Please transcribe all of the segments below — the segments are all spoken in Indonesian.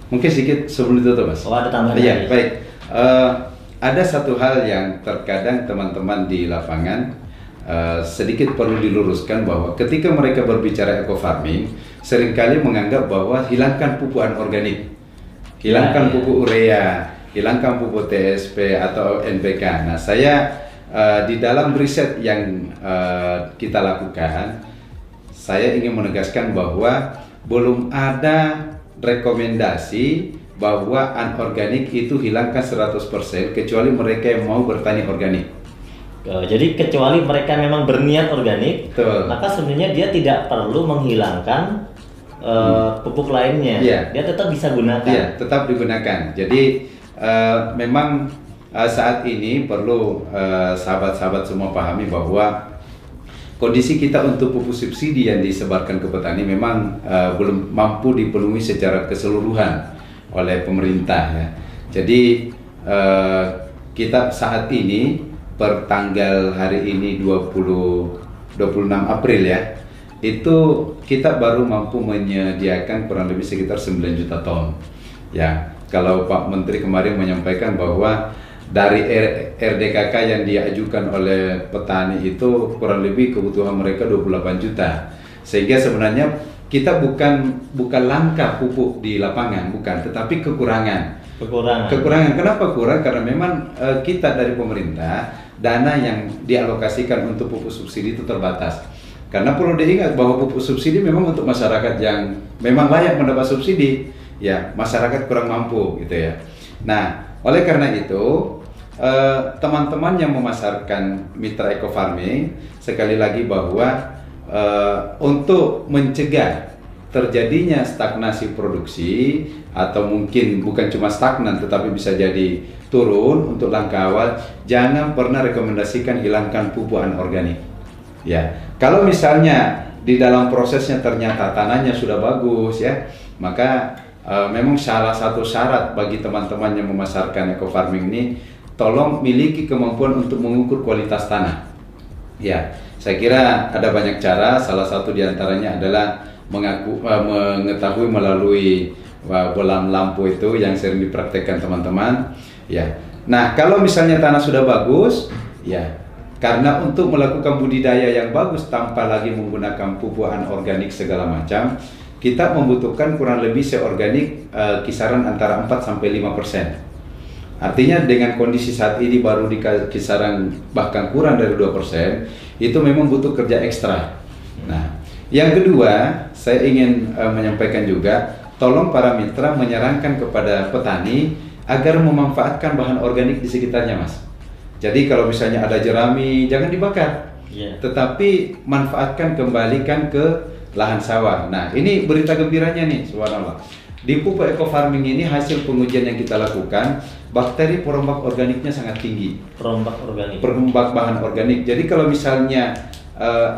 Mungkin sedikit sebelum ditutup, Mas. Oh, ada tambahan Iya, lagi. baik. Ada satu hal yang terkadang teman-teman di lapangan sedikit perlu diluruskan, bahwa ketika mereka berbicara eco farming, seringkali menganggap bahwa hilangkan pupuk anorganik, hilangkan pupuk urea, hilangkan pupuk TSP atau NPK. Nah, saya di dalam riset yang kita lakukan, saya ingin menegaskan bahwa belum ada rekomendasi bahwa anorganik itu hilangkan 100% kecuali mereka yang mau bertani organik. Jadi kecuali mereka memang berniat organik, Betul. maka sebenarnya dia tidak perlu menghilangkan pupuk lainnya. Iya. Dia tetap bisa gunakan. Iya, tetap digunakan. Jadi memang saat ini perlu sahabat-sahabat semua pahami bahwa kondisi kita untuk pupuk subsidi yang disebarkan ke petani memang belum mampu dipenuhi secara keseluruhan oleh pemerintah, ya. Jadi kita saat ini per tanggal hari ini 26 April, ya, itu kita baru mampu menyediakan kurang lebih sekitar 9 juta ton. Ya, kalau Pak Menteri kemarin menyampaikan bahwa dari RDKK yang diajukan oleh petani itu kurang lebih kebutuhan mereka 28 juta. Sehingga sebenarnya kita bukan langka pupuk di lapangan, bukan, tetapi kekurangan. Kenapa kurang? Karena memang kita dari pemerintah, dana yang dialokasikan untuk pupuk subsidi itu terbatas. Karena perlu diingat bahwa pupuk subsidi memang untuk masyarakat yang memang layak mendapat subsidi, ya, masyarakat kurang mampu, gitu ya. Nah, oleh karena itu, teman-teman yang memasarkan mitra eco farming, sekali lagi bahwa untuk mencegah terjadinya stagnasi produksi, atau mungkin bukan cuma stagnan tetapi bisa jadi turun untuk langkah awal, jangan pernah rekomendasikan hilangkan pupuk anorganik. Ya, kalau misalnya di dalam prosesnya ternyata tanahnya sudah bagus, ya, maka memang salah satu syarat bagi teman-teman yang memasarkan eco farming ini, tolong miliki kemampuan untuk mengukur kualitas tanah. Ya, saya kira ada banyak cara. Salah satu diantaranya adalah mengetahui melalui bolam lampu itu yang sering dipraktekkan teman-teman. Ya, nah kalau misalnya tanah sudah bagus, ya, karena untuk melakukan budidaya yang bagus tanpa lagi menggunakan pupuk anorganik segala macam, kita membutuhkan kurang lebih seorganik kisaran antara 4-5%. Artinya dengan kondisi saat ini baru di kisaran bahkan kurang dari 2%, itu memang butuh kerja ekstra. Nah, yang kedua, saya ingin menyampaikan juga, tolong para mitra menyarankan kepada petani agar memanfaatkan bahan organik di sekitarnya, Mas. Jadi kalau misalnya ada jerami, jangan dibakar, tetapi manfaatkan, kembalikan ke lahan sawah. Nah, ini berita gembiranya nih, subhanallah. Di pupuk eco farming ini, hasil pengujian yang kita lakukan, bakteri perombak organiknya sangat tinggi. Perombak bahan organik. Jadi kalau misalnya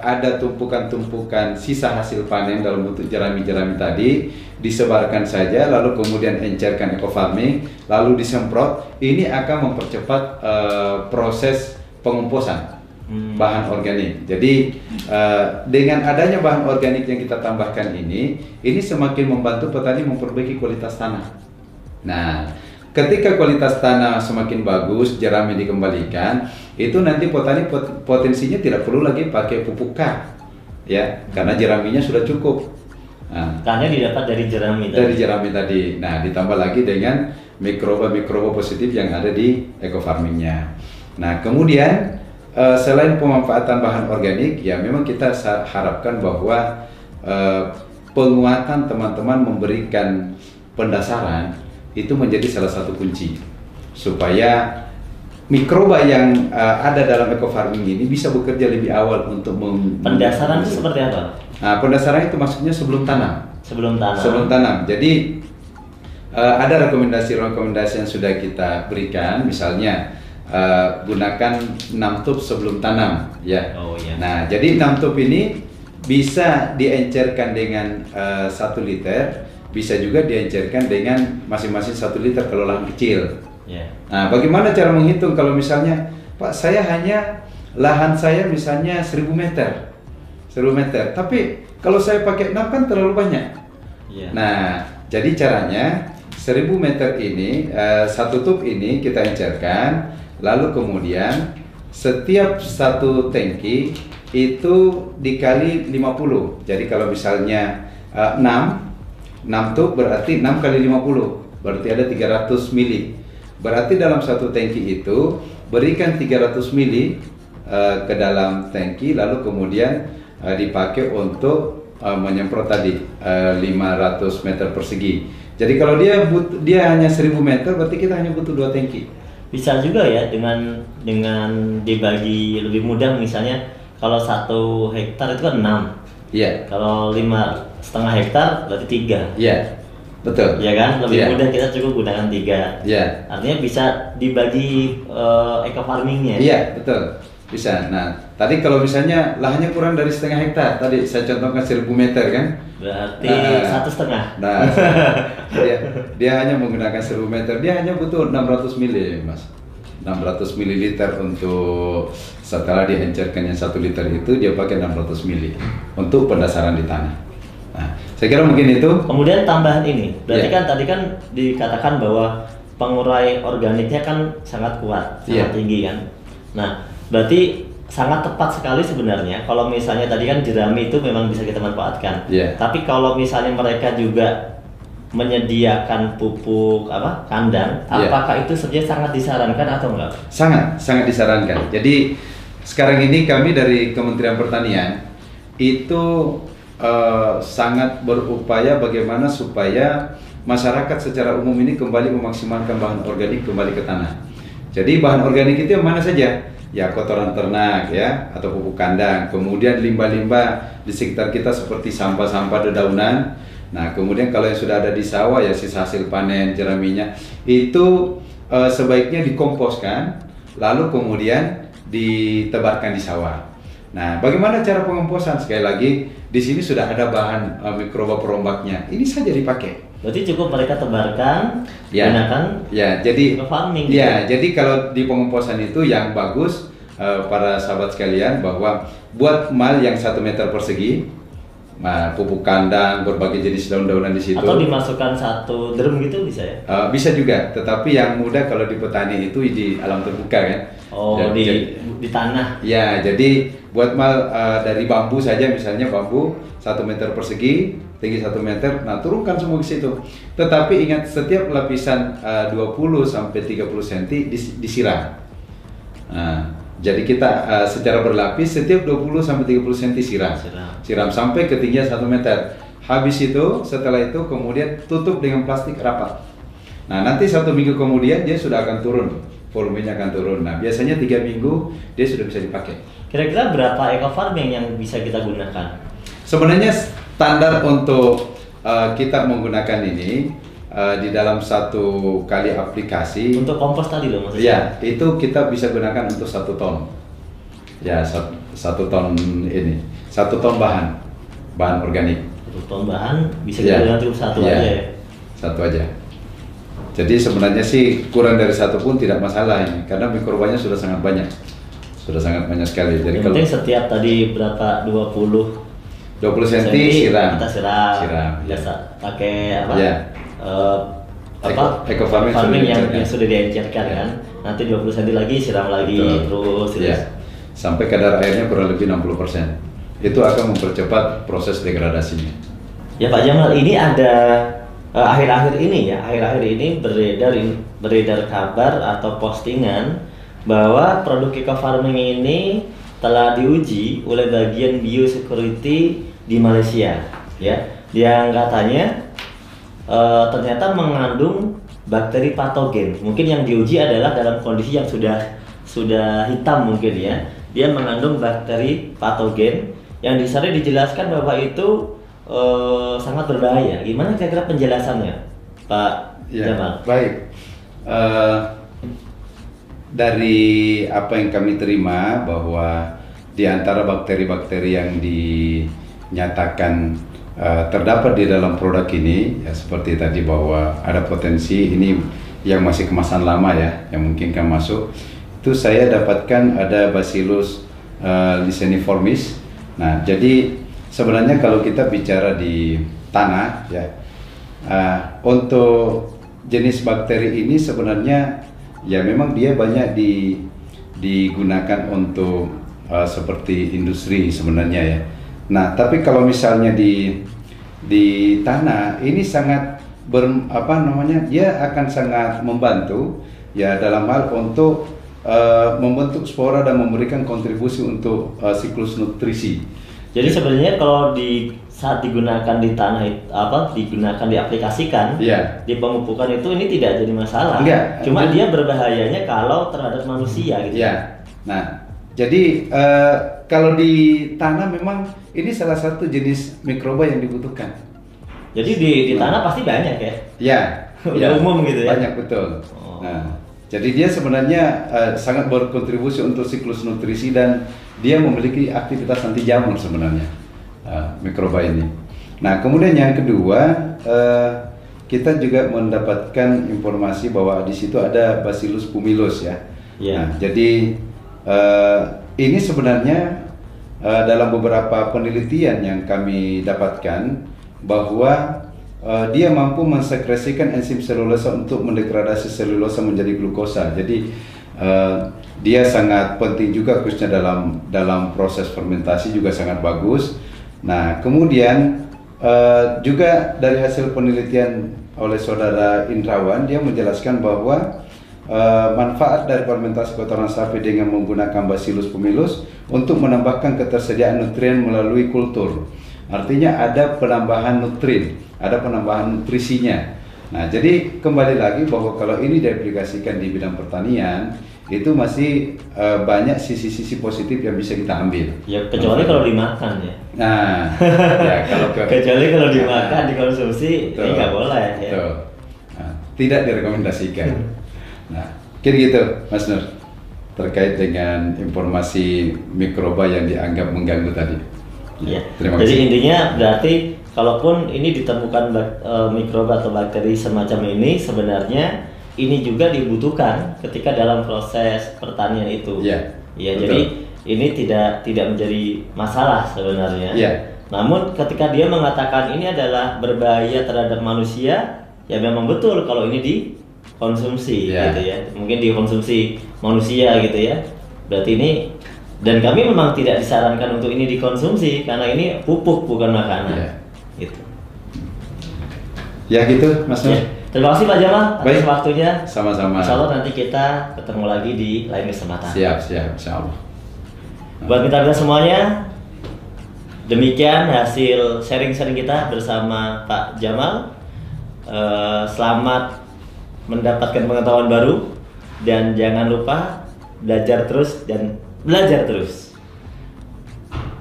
ada tumpukan-tumpukan sisa hasil panen dalam bentuk jerami-jerami tadi, disebarkan saja, lalu kemudian encerkan eco farming, lalu disemprot, ini akan mempercepat proses pengomposan bahan organik. Jadi dengan adanya bahan organik yang kita tambahkan ini semakin membantu petani memperbaiki kualitas tanah. Nah, ketika kualitas tanah semakin bagus, jerami dikembalikan, itu nanti petani potensinya tidak perlu lagi pakai pupuk K, ya, karena jeraminya sudah cukup. Nah, karena didapat dari jerami tadi. Nah, ditambah lagi dengan mikroba positif yang ada di eco farmingnya. Nah, kemudian selain pemanfaatan bahan organik, ya memang kita harapkan bahwa penguatan teman-teman memberikan pendasaran itu menjadi salah satu kunci supaya mikroba yang ada dalam eco farming ini bisa bekerja lebih awal untuk pendasaran itu seperti apa? Nah, pendasaran itu maksudnya sebelum tanam. Sebelum tanam. Jadi ada rekomendasi yang sudah kita berikan, misalnya gunakan 6 tub sebelum tanam, ya. Nah, jadi 6 tub ini bisa diencerkan dengan 1 liter, bisa juga diencerkan dengan masing-masing 1 liter kalau lahan kecil. Nah, bagaimana cara menghitung kalau misalnya, Pak, lahan saya misalnya 1000 meter, tapi kalau saya pakai 6 kan terlalu banyak. Iya. Nah, jadi caranya 1000 meter ini, satu tub ini kita encerkan, lalu kemudian setiap satu tangki itu dikali 50. Jadi kalau misalnya 6 tub berarti 6 kali 50, berarti ada 300 mili. Berarti dalam satu tangki itu berikan 300 mili ke dalam tangki, lalu kemudian dipakai untuk menyemprot tadi 500 meter persegi. Jadi kalau dia hanya 1000 meter, berarti kita hanya butuh 2 tangki. Bisa juga ya dengan dibagi lebih mudah, misalnya kalau 1 hektar itu kan 6. Iya. Kalau 5,5 hektar berarti 3. Iya. Betul. Ya kan? Lebih Iya. mudah, kita cukup gunakan 3. Iya. Artinya bisa dibagi eco farmingnya. Iya, betul. Bisa. Nah, tadi kalau misalnya lahannya kurang dari setengah hektar, tadi saya contohkan 1000 meter kan? Berarti 1,5. Nah, dia hanya menggunakan 1000 meter, dia hanya butuh 600 mili, Mas. 600 mililiter untuk setelah dihencerkan yang 1 liter itu dia pakai 600 mili untuk pendasaran di tanah. Nah, saya kira mungkin itu. Kemudian tambahan ini, berarti Iya. kan tadi kan dikatakan bahwa pengurai organiknya kan sangat kuat, sangat Iya. tinggi kan. Nah, berarti sangat tepat sekali sebenarnya kalau misalnya tadi kan jerami itu memang bisa kita manfaatkan. Iya. Tapi kalau misalnya mereka juga menyediakan pupuk kandang, Iya. apakah itu sebenarnya sangat disarankan atau enggak? Sangat disarankan. Jadi sekarang ini kami dari Kementerian Pertanian itu sangat berupaya bagaimana supaya masyarakat secara umum ini kembali memaksimalkan bahan organik kembali ke tanah. Jadi bahan organik itu yang mana saja? Ya kotoran ternak ya, atau pupuk kandang, kemudian limbah-limbah di sekitar kita seperti sampah-sampah dedaunan. Nah, kemudian kalau yang sudah ada di sawah ya sisa hasil panen jeraminya itu sebaiknya dikomposkan, lalu kemudian ditebarkan di sawah. Nah, bagaimana cara pengomposan? Sekali lagi, di sini sudah ada bahan mikroba perombaknya. Ini saja dipakai. Berarti cukup mereka tebarkan, Ya. gunakan Ya, jadi eco farming. ya, jadi kalau di pengomposan itu yang bagus para sahabat sekalian bahwa buat mal yang 1 meter persegi, pupuk kandang, berbagai jenis daun-daunan di situ. Atau dimasukkan 1 drum gitu bisa ya? Bisa juga, tetapi yang mudah kalau di petani itu di alam terbuka kan. Oh, di tanah. Ya, jadi buat mal dari bambu saja, misalnya bambu 1 meter persegi, tinggi 1 meter, nah turunkan semua ke situ. Tetapi ingat setiap lapisan 20 sampai 30 cm disiram. Nah, jadi kita secara berlapis setiap 20 sampai 30 cm siram sampai ketinggian 1 meter. Habis itu, setelah itu kemudian tutup dengan plastik rapat. Nah, nanti 1 minggu kemudian dia sudah akan turun, volumenya akan turun. Nah, biasanya 3 minggu dia sudah bisa dipakai. Kira-kira berapa eco farming yang bisa kita gunakan? Sebenarnya standar untuk kita menggunakan ini di dalam 1 kali aplikasi. Untuk kompos tadi loh maksudnya? Ya, itu kita bisa gunakan untuk 1 ton. Ya, 1 ton ini, 1 ton bahan organik. 1 ton bahan bisa kita gunakan cukup 1 aja ya? 1 aja. Jadi sebenarnya sih kurang dari 1 pun tidak masalah ini, karena mikrobanya sudah sangat banyak. Sudah sangat banyak sekali. Jadi yang penting setiap tadi berapa 20 cm kita siram. Ya. Pakai apa? Ya. Eco farming yang sudah diencerkan kan. Nanti 20 cm lagi siram lagi. Betul. terus. Ya. Sampai kadar airnya kurang lebih 60%. Itu akan mempercepat proses degradasinya. Ya Pak Jamal, ini ada akhir-akhir ini beredar kabar atau postingan bahwa produk eco farming ini telah diuji oleh bagian biosecurity di Malaysia, ya, yang katanya ternyata mengandung bakteri patogen. Mungkin yang diuji adalah dalam kondisi yang sudah hitam mungkin ya, dia mengandung bakteri patogen yang di sana dijelaskan bahwa itu sangat berbahaya. Gimana kira-kira penjelasannya, Pak Jamal? Baik. Dari apa yang kami terima bahwa di antara bakteri-bakteri yang dinyatakan terdapat di dalam produk ini, ya seperti tadi bahwa ada potensi ini yang masih kemasan lama ya, yang mungkin kan masuk. Itu saya dapatkan ada Bacillus licheniformis. Nah, jadi sebenarnya kalau kita bicara di tanah ya, Untuk jenis bakteri ini sebenarnya ya memang dia banyak digunakan untuk seperti industri sebenarnya ya. Nah, tapi kalau misalnya di tanah ini sangat dia akan sangat membantu ya dalam hal untuk membentuk spora dan memberikan kontribusi untuk siklus nutrisi. Jadi sebenarnya kalau saat digunakan di tanah digunakan diaplikasikan di pemupukan itu ini tidak jadi masalah. Enggak. Cuma dia berbahayanya kalau terhadap manusia gitu. Ya. Nah, jadi kalau di tanah memang ini salah satu jenis mikroba yang dibutuhkan. Jadi di tanah pasti banyak ya? Ya. Udah umum gitu ya? Banyak betul. Nah, jadi dia sebenarnya sangat berkontribusi untuk siklus nutrisi dan dia memiliki aktivitas anti jamur sebenarnya mikroba ini. Nah, kemudian yang kedua kita juga mendapatkan informasi bahwa di situ ada Bacillus pumilus ya. Nah, jadi ini sebenarnya dalam beberapa penelitian yang kami dapatkan bahwa dia mampu mensekresikan enzim selulosa untuk mendegradasi selulosa menjadi glukosa. Jadi dia sangat penting juga khususnya dalam proses fermentasi juga sangat bagus. Nah, kemudian juga dari hasil penelitian oleh saudara Indrawan, dia menjelaskan bahwa manfaat dari fermentasi kotoran sapi dengan menggunakan Bacillus pumilus untuk menambahkan ketersediaan nutrien melalui kultur. Artinya ada penambahan nutrien, ada penambahan nutrisinya. Nah, jadi kembali lagi bahwa kalau ini diaplikasikan di bidang pertanian, itu masih banyak sisi-sisi positif yang bisa kita ambil. Ya, kecuali kalau dimakan ya. Nah, ya kecuali kalau dimakan, dikonsumsi, ini nggak boleh ya. Nah, tidak direkomendasikan. Nah, kira gitu, Mas Nur, terkait dengan informasi mikroba yang dianggap mengganggu tadi. Ya. Terima kasih. Jadi intinya berarti kalaupun ini ditemukan mikroba atau bakteri semacam ini, sebenarnya ini juga dibutuhkan ketika dalam proses pertanian itu. Ya. Jadi ini tidak menjadi masalah sebenarnya. Ya. Namun ketika dia mengatakan ini adalah berbahaya terhadap manusia, ya memang betul kalau ini dikonsumsi gitu ya. Mungkin dikonsumsi manusia gitu ya. Berarti ini, dan kami memang tidak disarankan untuk ini dikonsumsi karena ini pupuk bukan makanan. Ya. Gitu. Ya gitu, Mas Nur. Ya. Terima kasih Pak Jamal atas waktunya. Sama-sama. Insya Allah nanti kita ketemu lagi di lain kesempatan. Siap, Insya Allah. Buat mitra semuanya, demikian hasil sharing-sharing kita bersama Pak Jamal. Selamat mendapatkan pengetahuan baru dan jangan lupa belajar terus dan belajar terus.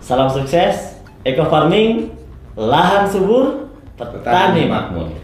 Salam sukses, eco farming, lahan subur, petani makmur.